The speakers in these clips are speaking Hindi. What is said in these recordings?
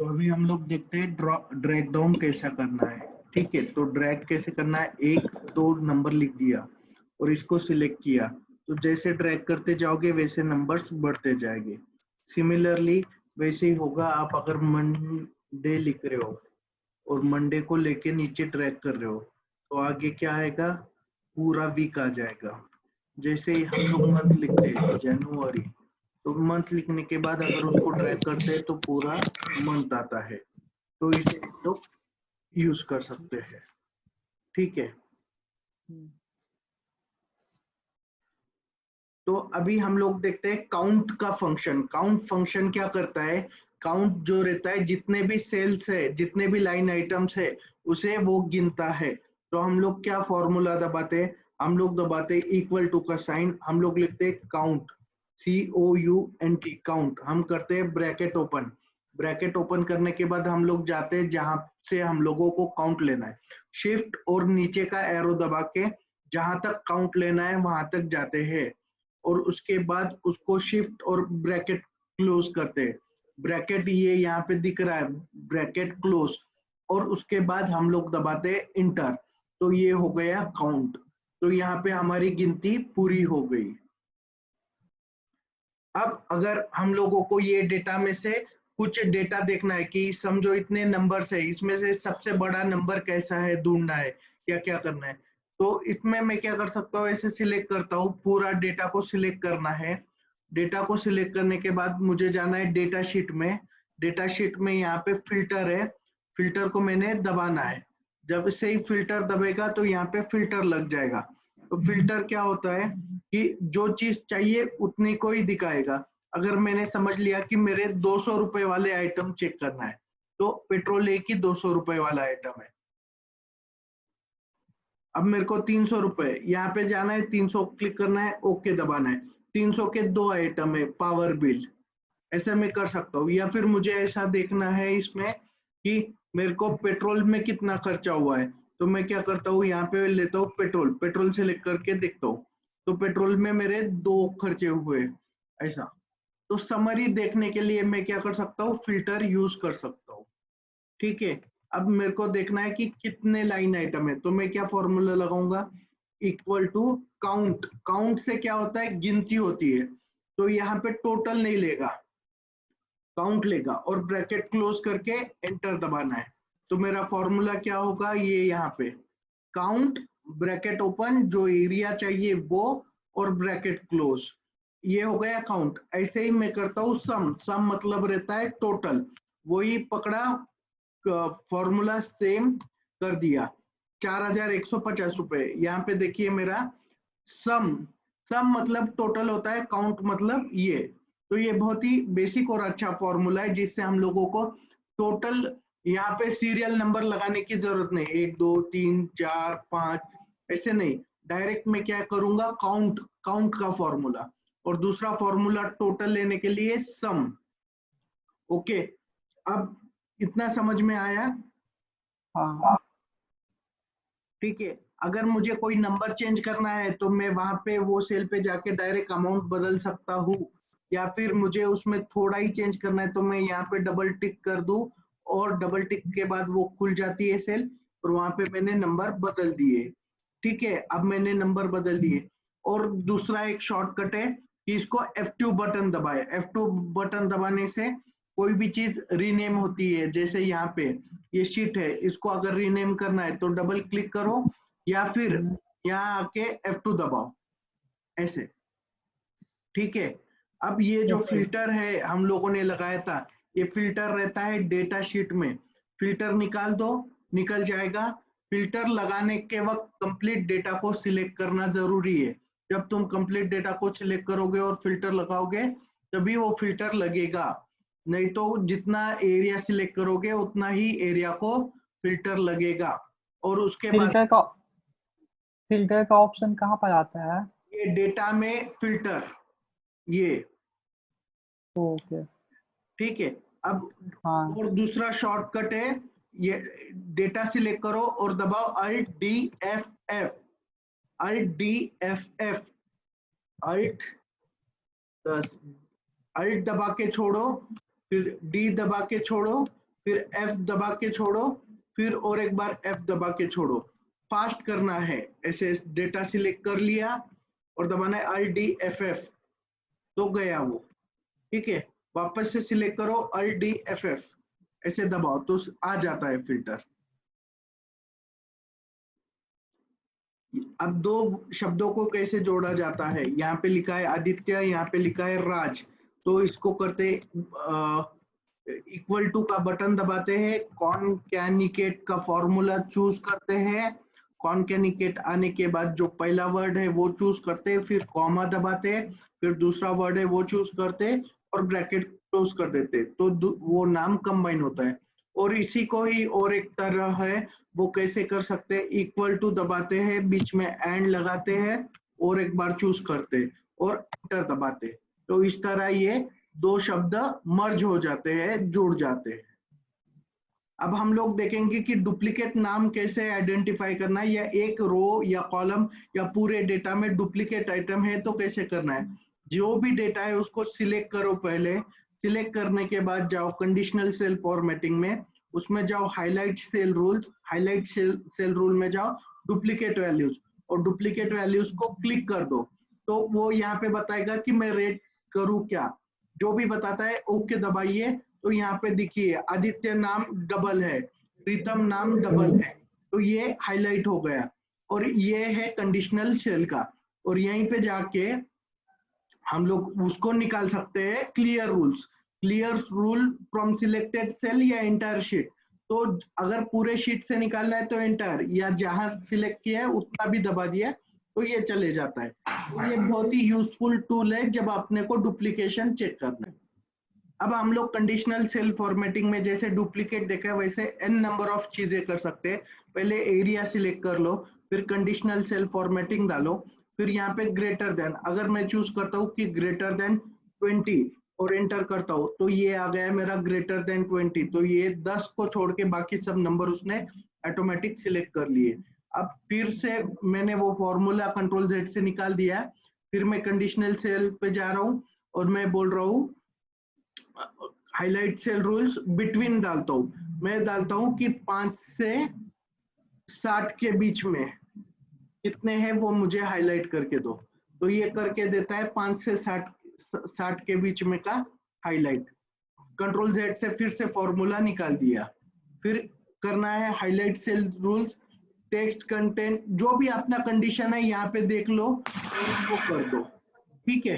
तो अभी हम लोग देखते हैं ड्रैग डाउन कैसा करना है। ठीक है, तो ड्रैग कैसे करना है, एक दो नंबर लिख दिया और इसको सिलेक्ट किया, तो जैसे ड्रैग करते जाओगे वैसे नंबर्स बढ़ते जाएंगे। सिमिलरली वैसे ही होगा, आप अगर मंडे लिख रहे हो और मंडे को लेके नीचे ड्रैग कर रहे हो तो आगे क्या आएगा, पूरा वीक आ जाएगा। जैसे ही हम लोग मंथ लिखते हैं जनवरी, तो मंथ लिखने के बाद अगर उसको ड्रैग करते हैं तो पूरा मंथ आता है। तो इसे हम लोग यूज कर सकते हैं। ठीक है, तो अभी हम लोग देखते हैं काउंट का फंक्शन। काउंट फंक्शन क्या करता है, काउंट जो रहता है जितने भी सेल्स है, जितने भी लाइन आइटम्स है, उसे वो गिनता है। तो हम लोग क्या फॉर्मूला दबाते हैं, हम लोग दबाते इक्वल टू का साइन, हम लोग लिखते हैं काउंट, COUNT काउंट। हम करते हैं ब्रैकेट ओपन, ब्रैकेट ओपन करने के बाद हम लोग जाते हैं जहां से हम लोगों को काउंट लेना है, शिफ्ट और नीचे का एरो दबा के जहां तक काउंट लेना है वहां तक जाते हैं, और उसके बाद उसको शिफ्ट और ब्रैकेट क्लोज करते हैं। ब्रैकेट ये यहाँ पे दिख रहा है, ब्रैकेट क्लोज, और उसके बाद हम लोग दबाते हैं इंटर। तो ये हो गया काउंट। तो यहाँ पे हमारी गिनती पूरी हो गई। अब अगर हम लोगों को ये डेटा में से कुछ डेटा देखना है कि समझो इतने नंबर्स है, इसमें से सबसे बड़ा नंबर कैसा है ढूंढना है, या क्या करना है, तो इसमें मैं क्या कर सकता हूँ, ऐसे सिलेक्ट करता हूँ, पूरा डेटा को सिलेक्ट करना है। डेटा को सिलेक्ट करने के बाद मुझे जाना है डेटा शीट में। डेटा शीट में यहाँ पे फिल्टर है, फिल्टर को मैंने दबाना है। जब से ही फिल्टर दबेगा तो यहाँ पे फिल्टर लग जाएगा। तो फिल्टर क्या होता है कि जो चीज चाहिए उतनी को ही दिखाएगा। अगर मैंने समझ लिया कि मेरे 200 रुपए वाले आइटम चेक करना है, तो पेट्रोल एक ही 200 रुपए वाला आइटम है। अब मेरे को 300 रुपए यहाँ पे जाना है, 300 क्लिक करना है, ओके दबाना है। 300 के दो आइटम है, पावर बिल। ऐसा मैं कर सकता हूँ। या फिर मुझे ऐसा देखना है इसमें कि मेरे को पेट्रोल में कितना खर्चा हुआ है, तो मैं क्या करता हूँ, यहाँ पे लेता हूँ पेट्रोल, पेट्रोल सेलेक्ट करके देखता हूँ, तो पेट्रोल में मेरे 2 खर्चे हुए। ऐसा, तो समरी देखने के लिए मैं क्या कर सकता हूँ, फिल्टर यूज कर सकता हूँ। ठीक है, अब मेरे को देखना है कि कितने लाइन आइटम है, तो मैं क्या फॉर्मूला लगाऊंगा, इक्वल टू काउंट। काउंट से क्या होता है, गिनती होती है। तो यहाँ पे टोटल नहीं लेगा, काउंट लेगा, और ब्रैकेट क्लोज करके एंटर दबाना है। तो मेरा फॉर्मूला क्या होगा, ये यहाँ पे काउंट, ब्रैकेट ओपन, जो एरिया चाहिए वो, और ब्रैकेट क्लोज। ये हो गया काउंट। ऐसे ही मैं करता हूँ सम, सम मतलब रहता है टोटल, वही पकड़ा, फॉर्मूला सेम कर दिया, 4150 रुपए। यहाँ पे देखिए मेरा सम, सम मतलब टोटल होता है, काउंट मतलब ये। तो ये बहुत ही बेसिक और अच्छा फॉर्मूला है जिससे हम लोगों को टोटल, यहाँ पे सीरियल नंबर लगाने की जरूरत नहीं, 1 2 3 4 5 ऐसे नहीं, डायरेक्ट मैं क्या करूंगा, काउंट, काउंट का फॉर्मूला, और दूसरा फॉर्मूला टोटल लेने के लिए सम। ओके, अब इतना समझ में आया। हाँ। ठीक है, अगर मुझे कोई नंबर चेंज करना है तो मैं वहां पे वो सेल पे जाके डायरेक्ट अमाउंट बदल सकता हूँ, या फिर मुझे उसमें थोड़ा ही चेंज करना है तो मैं यहाँ पे डबल टिक कर दूं, और डबल टिक के बाद वो खुल जाती है सेल, और वहां पे मैंने नंबर बदल दिए। ठीक है, अब मैंने नंबर बदल दिए। और दूसरा एक शॉर्टकट है कि इसको F2 बटन दबाए। F2 बटन दबाने से कोई भी चीज रीनेम होती है, जैसे यहाँ पे ये शीट है, इसको अगर रीनेम करना है तो डबल क्लिक करो, या फिर यहाँ आके F2 दबाओ, ऐसे। ठीक है, अब ये जो फिल्टर है हम लोगों ने लगाया था, ये फिल्टर रहता है डेटा शीट में। फिल्टर निकाल दो, निकल जाएगा। फिल्टर लगाने के वक्त कंप्लीट डेटा को सिलेक्ट करना जरूरी है। जब तुम कंप्लीट डेटा को सिलेक्ट करोगे और फिल्टर लगाओगे तभी वो फिल्टर लगेगा, नहीं तो जितना एरिया सिलेक्ट करोगे उतना ही एरिया को फिल्टर लगेगा। और उसके बाद फिल्टर का ऑप्शन कहाँ पर आता है? ये डेटा में फिल्टर, ये। ओके। ठीक है, अब हाँ। और दूसरा शॉर्टकट है, ये डेटा सिलेक्ट करो और दबाओ Alt D F F, Alt D F F, Alt Alt दबा के छोड़ो, फिर डी दबा के छोड़ो, फिर F दबा के छोड़ो, फिर और एक बार F दबा के छोड़ो। फास्ट करना है, ऐसे डेटा सिलेक्ट कर लिया और दबाना है Alt D FF, तो गया वो। ठीक है, वापस से सिलेक्ट करो Alt D FF, ऐसे दबाओ तो आ जाता है फिल्टर। अब दो शब्दों को कैसे जोड़ा जाता है, यहाँ पे लिखा है आदित्य, यहाँ पे लिखा है राज, तो इसको करते इक्वल टू का बटन दबाते हैं, कॉनकैनिकेट का फॉर्मूला चूज करते हैं, कॉनकैनिकेट आने के बाद जो पहला वर्ड है वो चूज करते हैं, फिर कॉमा दबाते हैं, फिर दूसरा वर्ड है वो चूज करते हैं और ब्रैकेट क्लोज कर देते हैं, तो वो नाम कंबाइन होता है। और इसी को ही और एक तरह है, वो कैसे कर सकते हैं, इक्वल टू दबाते हैं, बीच में एंड लगाते हैं और एक बार चूज करते हैं और एंटर दबाते हैं, तो इस तरह ये दो शब्द मर्ज हो जाते हैं, जुड़ जाते हैं। अब हम लोग देखेंगे कि डुप्लीकेट नाम कैसे आइडेंटिफाई करना है, या एक रो या कॉलम या पूरे डेटा में डुप्लीकेट आइटम है तो कैसे करना है। जो भी डेटा है उसको सिलेक्ट करो, पहले सिलेक्ट करने के बाद जाओ कंडीशनल सेल फॉर्मेटिंग में, उसमें जाओ highlight cell rules, highlight cell rule में जाओ डुप्लीकेट वैल्यूज, और डुप्लीकेट वैल्यूज को क्लिक कर दो, तो वो यहाँ पे बताएगा कि मैं रेट करूँ क्या, जो भी बताता है ओके दबाइए, तो यहाँ पे देखिए आदित्य नाम डबल है, प्रीतम नाम डबल है, तो ये हाईलाइट हो गया, और ये है कंडीशनल सेल का। और यहीं पे जाके हम लोग उसको निकाल सकते हैं clear rules, clear rule from selected cell या एंटायर शीट, तो अगर पूरे शीट से निकालना है तो एंटायर, या जहां सिलेक्ट किया है उतना भी दबा दिया तो ये चले जाता है। तो ये बहुत ही यूजफुल टूल है जब अपने को डुप्लीकेशन चेक करना है। अब हम लोग कंडीशनल सेल फॉर्मेटिंग में जैसे डुप्लीकेट देखा है वैसे n नंबर ऑफ चीजें कर सकते हैं। पहले एरिया सिलेक्ट कर लो, फिर कंडीशनल सेल फॉर्मेटिंग डालो, फिर यहाँ पे ग्रेटर देन, अगर मैं चूज करता हूँ कि ग्रेटर देन 20 और एंटर करता हूँ तो ये आ गया है मेरा ग्रेटर देन 20, तो ये 10 को छोड़ के बाकी सब नंबर उसने ऑटोमेटिक सिलेक्ट कर लिए। अब फिर से मैंने वो फॉर्मूला कंट्रोल Z से निकाल दिया, फिर मैं कंडीशनल सेल पे जा रहा हूँ और मैं बोल रहा हूँ हाईलाइट सेल रूल्स बिटवीन डालता हूं, मैं डालता हूं कि 5 से 60 के बीच में कितने हैं वो मुझे हाईलाइट करके दो, तो ये करके देता है 5 से 60 के बीच में का हाईलाइट। कंट्रोल Z से फिर से फॉर्मूला निकाल दिया, फिर करना है highlight cell rules, text content जो भी अपना कंडीशन है यहाँ पे देख लो वो कर दो। ठीक है,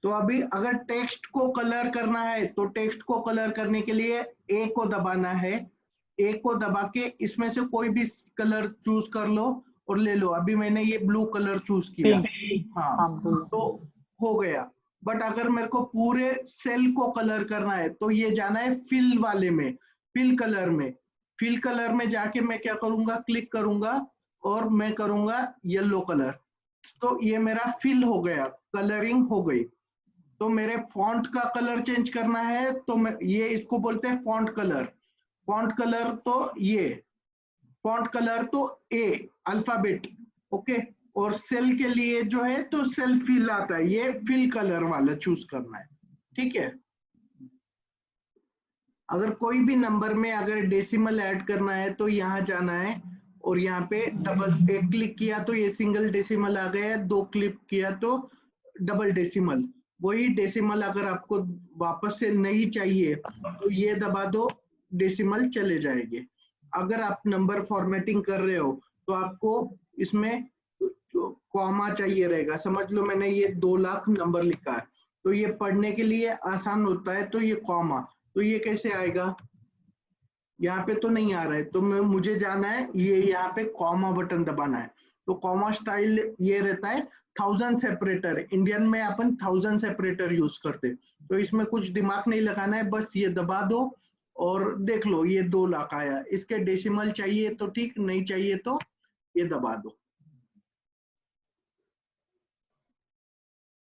तो अभी अगर टेक्स्ट को कलर करना है तो टेक्स्ट को कलर करने के लिए ए को दबाना है, ए को दबा के इसमें से कोई भी कलर चूज कर लो और ले लो, अभी मैंने ये ब्लू कलर चूज किया, हाँ तो हो गया। बट अगर मेरे को पूरे सेल को कलर करना है तो ये जाना है फिल वाले में, फिल कलर में, फिल कलर में जाके मैं क्या करूंगा, क्लिक करूंगा और मैं करूंगा येलो कलर, तो ये मेरा फिल हो गया, कलरिंग हो गई। तो मेरे फॉन्ट का कलर चेंज करना है तो मैं ये इसको बोलते हैं फॉन्ट कलर, फॉन्ट कलर तो ये फॉन्ट कलर तो ए अल्फाबेट, ओके, और सेल के लिए जो है तो सेल फिल आता है, ये फिल कलर वाला चूज करना है। ठीक है, अगर कोई भी नंबर में अगर डेसिमल ऐड करना है तो यहाँ जाना है और यहाँ पे डबल, एक क्लिक किया तो ये सिंगल डेसिमल आ गया, दो क्लिक किया तो डबल डेसिमल, वही डेसिमल अगर आपको वापस से नहीं चाहिए तो ये दबा दो, डेसिमल चले जाएंगे। अगर आप नंबर फॉर्मेटिंग कर रहे हो तो आपको इसमें कॉमा चाहिए रहेगा, समझ लो मैंने ये 2 लाख नंबर लिखा है तो ये पढ़ने के लिए आसान होता है, तो ये कॉमा, तो ये कैसे आएगा, यहाँ पे तो नहीं आ रहा है, तो मैं मुझे जाना है ये यहाँ पे कॉमा बटन दबाना है, तो कॉमा स्टाइल ये रहता है 1000 सेपरेटर, इंडियन में अपन 1000 सेपरेटर यूज करते, तो इसमें कुछ दिमाग नहीं लगाना है, बस ये दबा दो और देख लो ये 2 लाख आया। इसके डेसिमल चाहिए तो ठीक, नहीं चाहिए तो ये दबा दो।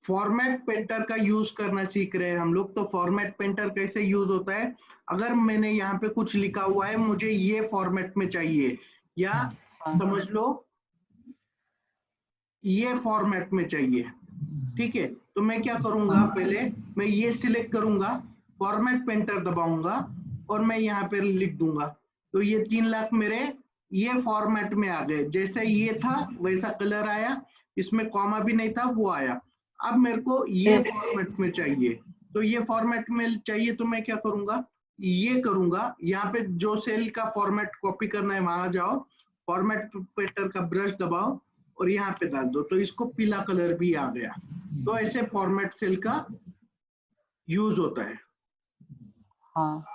फॉर्मेट पेंटर का यूज करना सीख रहे हैं हम लोग, तो फॉर्मेट पेंटर कैसे यूज होता है, अगर मैंने यहाँ पे कुछ लिखा हुआ है मुझे ये फॉर्मेट में चाहिए, या समझ लो ये फॉर्मेट में चाहिए, ठीक है, तो मैं क्या करूंगा, पहले मैं ये सिलेक्ट करूंगा, फॉर्मेट पेंटर दबाऊंगा और मैं यहाँ पे लिख दूंगा। तो ये 3 लाख मेरे ये फॉर्मेट में आ गए, जैसे ये था वैसा कलर आया, इसमें कॉमा भी नहीं था वो आया। अब मेरे को ये फॉर्मेट में चाहिए, तो ये फॉर्मेट में चाहिए तो मैं क्या करूंगा, ये करूंगा, यहाँ पे जो सेल का फॉर्मेट कॉपी करना है वहां जाओ, फॉर्मेट पेंटर का ब्रश दबाओ और यहाँ पे डाल दो, तो इसको पीला कलर भी आ गया। तो ऐसे फॉर्मेट सेल का यूज होता है। हाँ